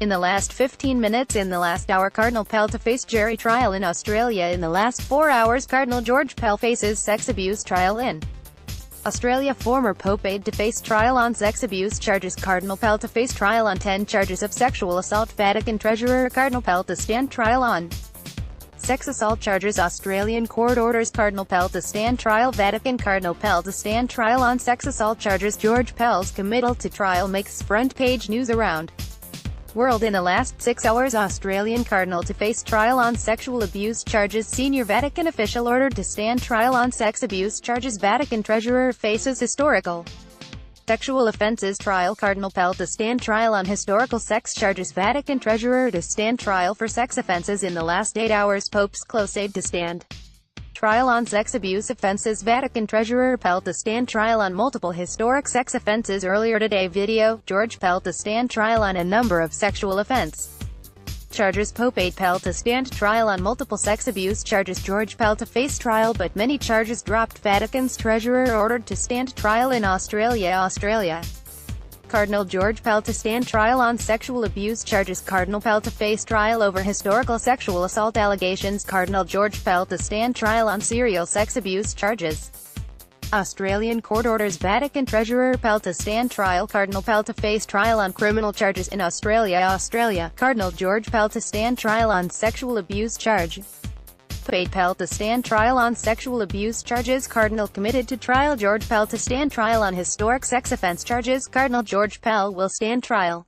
In the last 15 minutes in the last hour, Cardinal Pell to face jury trial in Australia. In the last 4 hours, Cardinal George Pell faces sex abuse trial in Australia. Former Pope aide to face trial on sex abuse charges. Cardinal Pell to face trial on 10 charges of sexual assault. Vatican Treasurer Cardinal Pell to stand trial on sex assault charges. Australian court orders Cardinal Pell to stand trial. Vatican Cardinal Pell to stand trial on sex assault charges. George Pell's committal to trial makes front page news around world. In the last 6 hours, Australian Cardinal to face trial on sexual abuse charges. Senior Vatican official ordered to stand trial on sex abuse charges. Vatican Treasurer faces historical sexual offences trial. Cardinal Pell to stand trial on historical sex charges. Vatican Treasurer to stand trial for sex offences in the last 8 hours. Pope's close aide to stand trial on sex abuse offences. Vatican Treasurer Pell to stand trial on multiple historic sex offences. Earlier today video, George Pell to stand trial on a number of sexual offence charges. Pope aide Pell to stand trial on multiple sex abuse charges. George Pell to face trial but many charges dropped. Vatican's treasurer ordered to stand trial in Australia. Cardinal George Pell to stand trial on sexual abuse charges. Cardinal Pell to face trial over historical sexual assault allegations. Cardinal George Pell to stand trial on serial sex abuse charges. Australian court orders Vatican Treasurer Pell to stand trial. Cardinal Pell to face trial on criminal charges in Australia. Cardinal George Pell to stand trial on sexual abuse charge. Pope Pell to stand trial on sexual abuse charges. Cardinal committed to trial. George Pell to stand trial on historic sex offence charges. Cardinal George Pell will stand trial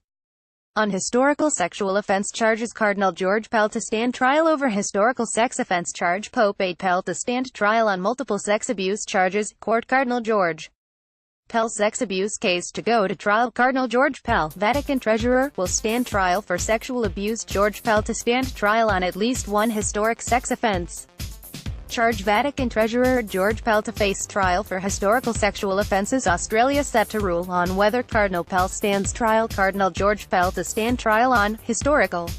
on historical sexual offence charges. Cardinal George Pell to stand trial over historical sex offence charge. Pope aide Pell to stand trial on multiple sex abuse charges. Court Cardinal George Pell sex abuse case to go to trial. Cardinal George Pell, Vatican Treasurer, will stand trial for sexual abuse. George Pell to stand trial on at least one historic sex offence charge. Vatican Treasurer George Pell to face trial for historical sexual offences. Australia set to rule on whether Cardinal Pell stands trial. Cardinal George Pell to stand trial on historical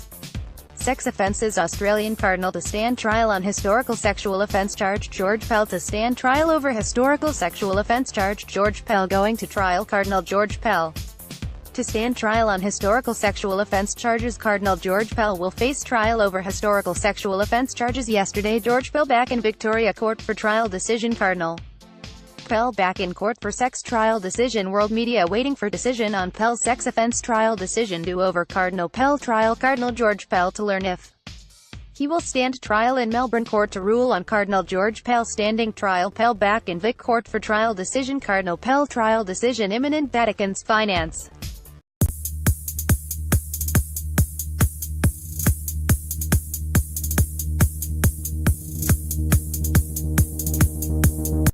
sex offences. Australian Cardinal to stand trial on historical sexual offence charge. George Pell to stand trial over historical sexual offence charge. George Pell going to trial. Cardinal George Pell to stand trial on historical sexual offence charges. Cardinal George Pell will face trial over historical sexual offence charges. Yesterday, George Pell back in Victoria Court for trial decision. Cardinal Pell back in court for sex trial decision. World media waiting for decision on Pell's sex offence trial decision. Do over Cardinal Pell trial. Cardinal George Pell to learn if he will stand trial in Melbourne Court to rule on Cardinal George Pell standing trial. Pell back in Vic Court for trial decision. Cardinal Pell trial decision imminent. Vatican's finance